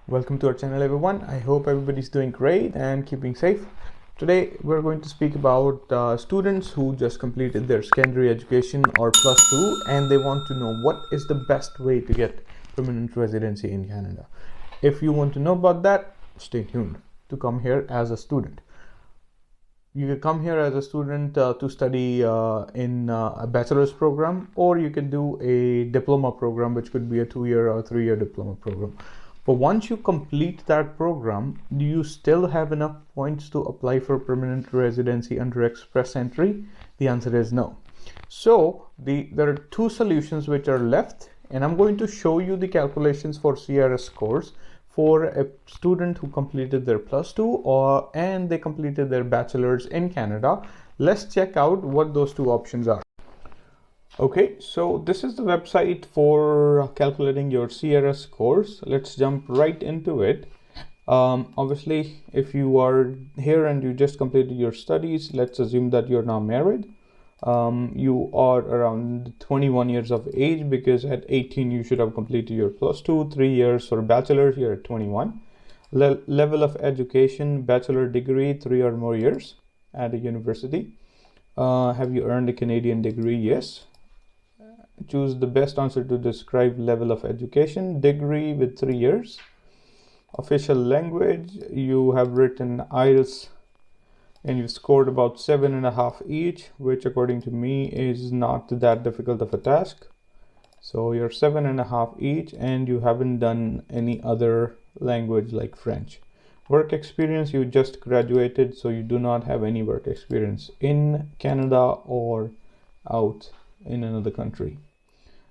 Welcome to our channel, everyone. I hope everybody's doing great and keeping safe. Today we're going to speak about students who just completed their secondary education or +2 and they want to know what is the best way to get permanent residency in Canada. If you want to know about that, stay tuned to come here as a student. You can come here as a student to study in a bachelor's program, or you can do a diploma program, which could be a 2-year or 3-year diploma program. But once you complete that program, do you still have enough points to apply for permanent residency under express entry? The answer is no. So there are two solutions which are left, and I'm going to show you the calculations for CRS scores for a student who completed their +2 and they completed their bachelor's in Canada. Let's check out what those two options are. Okay, so this is the website for calculating your CRS scores. Let's jump right into it. Obviously, if you are here and you just completed your studies, let's assume that you're now married. You are around 21 years of age, because at 18 you should have completed your +2, 3 years for bachelor. You're at 21. Level of education, bachelor degree, 3 or more years at a university. Have you earned a Canadian degree? Yes. Choose the best answer to describe level of education. Degree with 3 years. Official language, you have written IELTS and you scored about 7.5 each, which according to me is not that difficult of a task. So you're 7.5 each, and you haven't done any other language like French. Work experience, you just graduated, so you do not have any work experience in Canada or out in another country.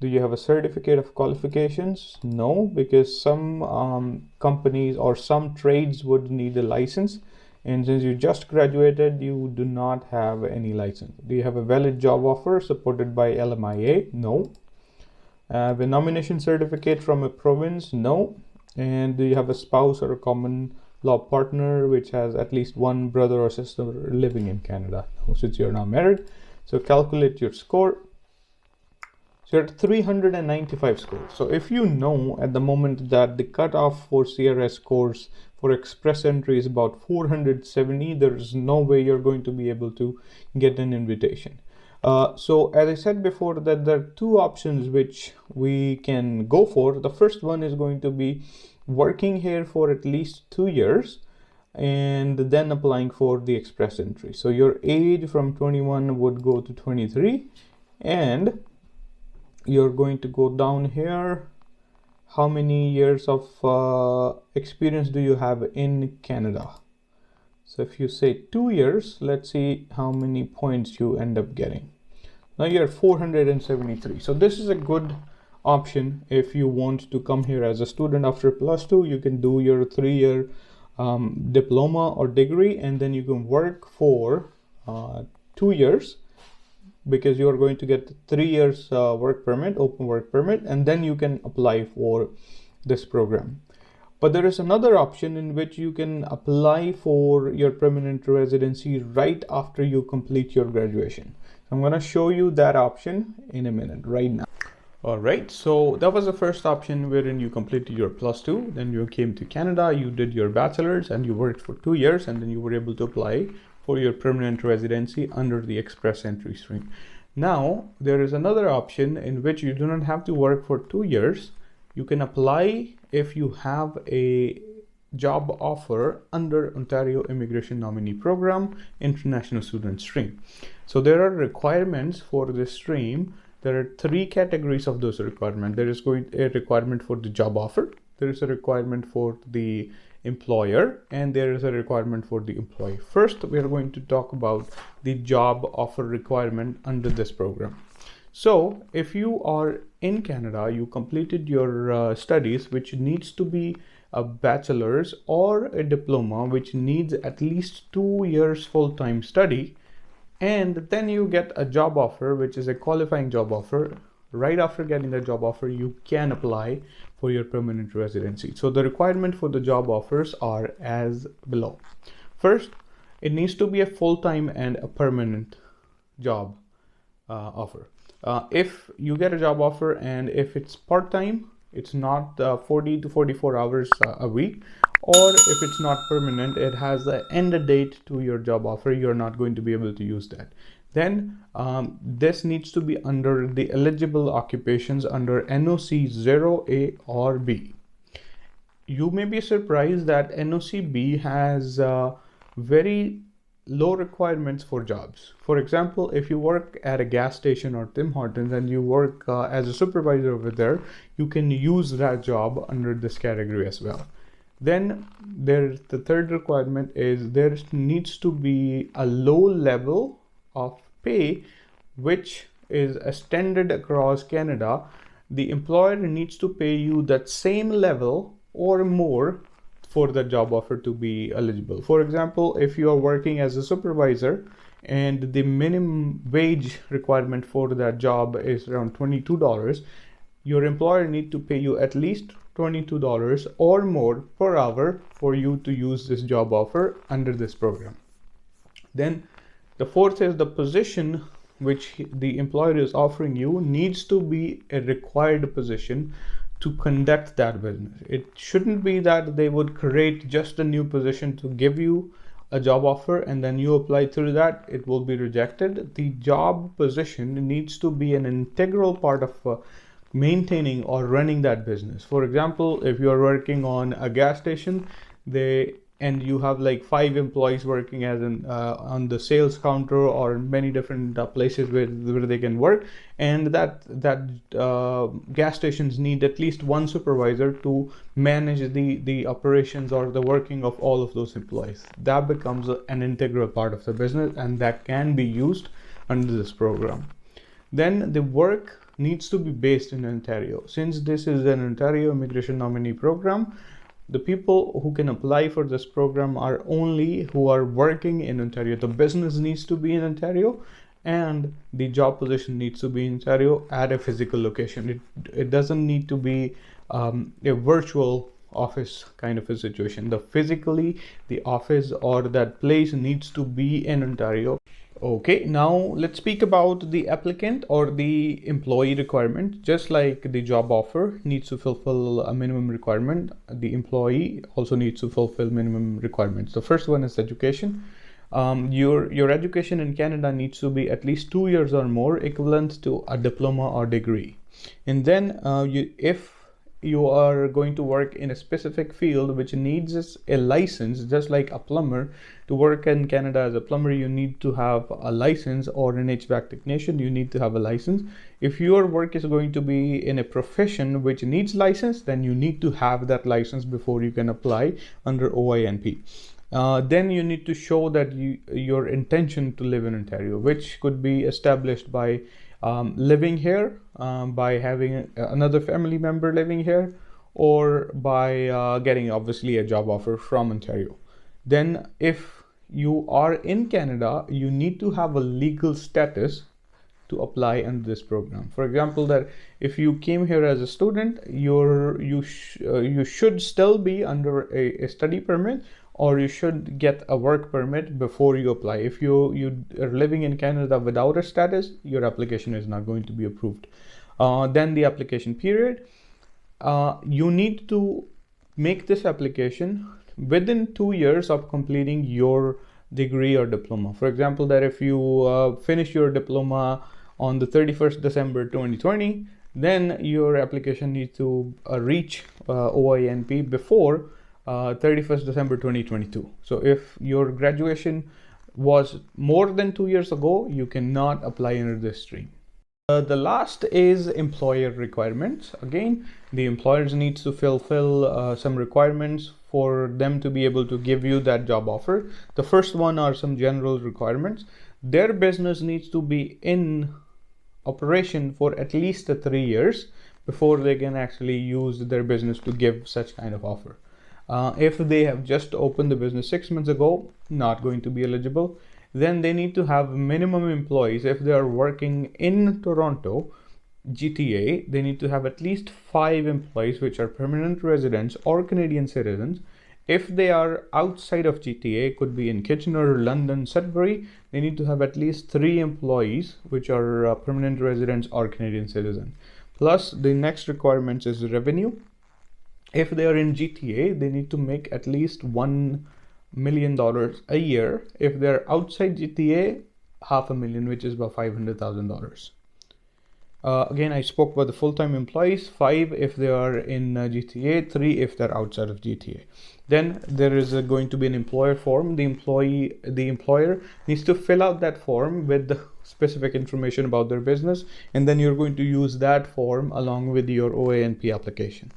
Do you have a certificate of qualifications? No, because some companies or some trades would need a license, and since you just graduated, you do not have any license. Do you have a valid job offer supported by Lmia? No. Have a nomination certificate from a province? No. And do you have a spouse or a common law partner which has at least one brother or sister living in Canada? No, since you're now married. So calculate your score. So you're at 395 scores. So if you know at the moment that the cutoff for CRS scores for express entry is about 470, there is no way you're going to be able to get an invitation. So as I said before, that there are two options which we can go for. The first one is going to be working here for at least 2 years and then applying for the express entry. So your age from 21 would go to 23, and you're going to go down here. How many years of experience do you have in Canada? So if you say 2 years, let's see how many points you end up getting. Now you're 473. So this is a good option if you want to come here as a student after +2. You can do your 3-year diploma or degree, and then you can work for 2 years, because you are going to get 3 years work permit, open work permit, and then you can apply for this program. But there is another option in which you can apply for your permanent residency right after you complete your graduation. I'm going to show you that option in a minute, right now. All right, so that was the first option, wherein you completed your +2, then you came to Canada, you did your bachelor's, and you worked for 2 years, and then you were able to apply for your permanent residency under the express entry stream. Now, there is another option in which you do not have to work for 2 years. You can apply if you have a job offer under Ontario Immigration Nominee Program, International Student Stream. So there are requirements for this stream. There are 3 categories of those requirements. There is a requirement for the job offer, there is a requirement for the employer, and there is a requirement for the employee. First, we are going to talk about the job offer requirement under this program. So if you are in Canada, you completed your studies, which needs to be a bachelor's or a diploma, which needs at least 2 years full-time study, and then you get a job offer, which is a qualifying job offer. Right after getting the job offer, you can apply for your permanent residency. So the requirement for the job offers are as below. First, it needs to be a full-time and a permanent job offer. If you get a job offer and if it's part-time, It's not 40 to 44 hours a week, or if it's not permanent, it has an end date to your job offer. You're not going to be able to use that. Then this needs to be under the eligible occupations under NOC 0A or B. You may be surprised that NOC B has very low requirements for jobs. For example, if you work at a gas station or Tim Hortons and you work as a supervisor over there, you can use that job under this category as well. Then there's the third requirement is there needs to be a low level of pay which is a standard across Canada. The employer needs to pay you that same level or more for the job offer to be eligible. For example, if you are working as a supervisor and the minimum wage requirement for that job is around $22, your employer need to pay you at least $22 or more per hour for you to use this job offer under this program. Then the fourth is the position which the employer is offering you needs to be a required position to conduct that business. It shouldn't be that they would create just a new position to give you a job offer and then you apply through that, it will be rejected. The job position needs to be an integral part of maintaining or running that business. For example, if you are working on a gas station, and you have like 5 employees working as on the sales counter or many different places where they can work, and that gas stations need at least one supervisor to manage the operations or the working of all of those employees. That becomes an integral part of the business, and that can be used under this program. Then the work needs to be based in Ontario. Since this is an Ontario immigration nominee program, the people who can apply for this program are only who are working in Ontario. The business needs to be in Ontario and the job position needs to be in Ontario at a physical location. It doesn't need to be a virtual office kind of a situation. The office or that place needs to be in Ontario. Okay, now let's speak about the applicant or the employee requirement. Just like the job offer needs to fulfill a minimum requirement, the employee also needs to fulfill minimum requirements. The first one is education. Your education in Canada needs to be at least 2 years or more, equivalent to a diploma or degree. And then if you are going to work in a specific field which needs a license, just like a plumber, to work in Canada as a plumber, you need to have a license, or an HVAC technician, you need to have a license. If your work is going to be in a profession which needs license, then you need to have that license before you can apply under OINP. Then you need to show that your intention to live in Ontario, which could be established by living here, by having another family member living here, or by getting obviously a job offer from Ontario. Then if you are in Canada, you need to have a legal status to apply under this program. For example, that if you came here as a student, you should still be under a study permit, or you should get a work permit before you apply. If you are living in Canada without a status, your application is not going to be approved. Then the application period. You need to make this application within 2 years of completing your degree or diploma. For example, that if you finish your diploma on the 31st December 2020, then your application needs to reach OINP before 31st December 2022. So if your graduation was more than 2 years ago, you cannot apply under this stream. The last is employer requirements. Again, the employers needs to fulfill some requirements for them to be able to give you that job offer. The first one are some general requirements. Their business needs to be in operation for at least 3 years before they can actually use their business to give such kind of offer. If they have just opened the business 6 months ago, not going to be eligible. Then they need to have minimum employees. If they are working in Toronto, GTA, they need to have at least 5 employees which are permanent residents or Canadian citizens. If they are outside of GTA, could be in Kitchener, London, Sudbury, they need to have at least 3 employees which are permanent residents or Canadian citizens. Plus the next requirements is revenue. If they are in GTA, they need to make at least $1 million a year. If they're outside GTA, $500,000, which is about $500,000. Again, I spoke about the full-time employees. 5 if they are in GTA, 3 if they're outside of GTA. Then there is going to be an employer form. The employer needs to fill out that form with the specific information about their business, and then you're going to use that form along with your OINP application.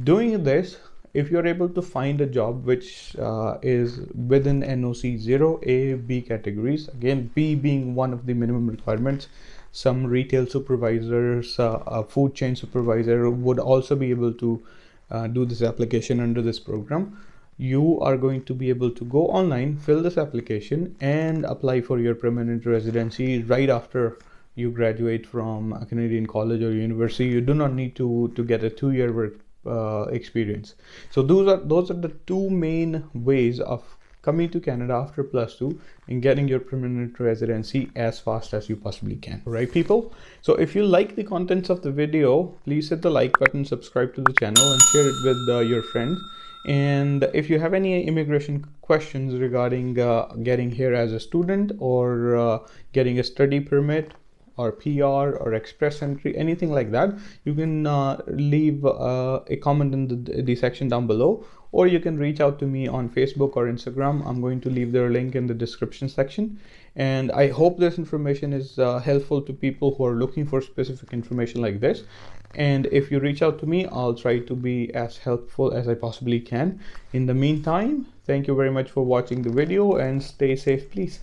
Doing this, if you're able to find a job which is within NOC 0A, B categories, again B being one of the minimum requirements, some retail supervisors, a food chain supervisor would also be able to do this application under this program. You are going to be able to go online, fill this application, and apply for your permanent residency right after you graduate from a Canadian college or university. You do not need to get a 2-year work experience. So those are the two main ways of coming to Canada after +2 and getting your permanent residency as fast as you possibly can. All right, people? So if you like the contents of the video, please hit the like button, subscribe to the channel, and share it with your friends. And if you have any immigration questions regarding getting here as a student or getting a study permit or PR or express entry, anything like that, you can leave a comment in the section down below, or you can reach out to me on Facebook or Instagram. I'm going to leave their link in the description section. And I hope this information is helpful to people who are looking for specific information like this. And if you reach out to me, I'll try to be as helpful as I possibly can. In the meantime, thank you very much for watching the video, and stay safe, please.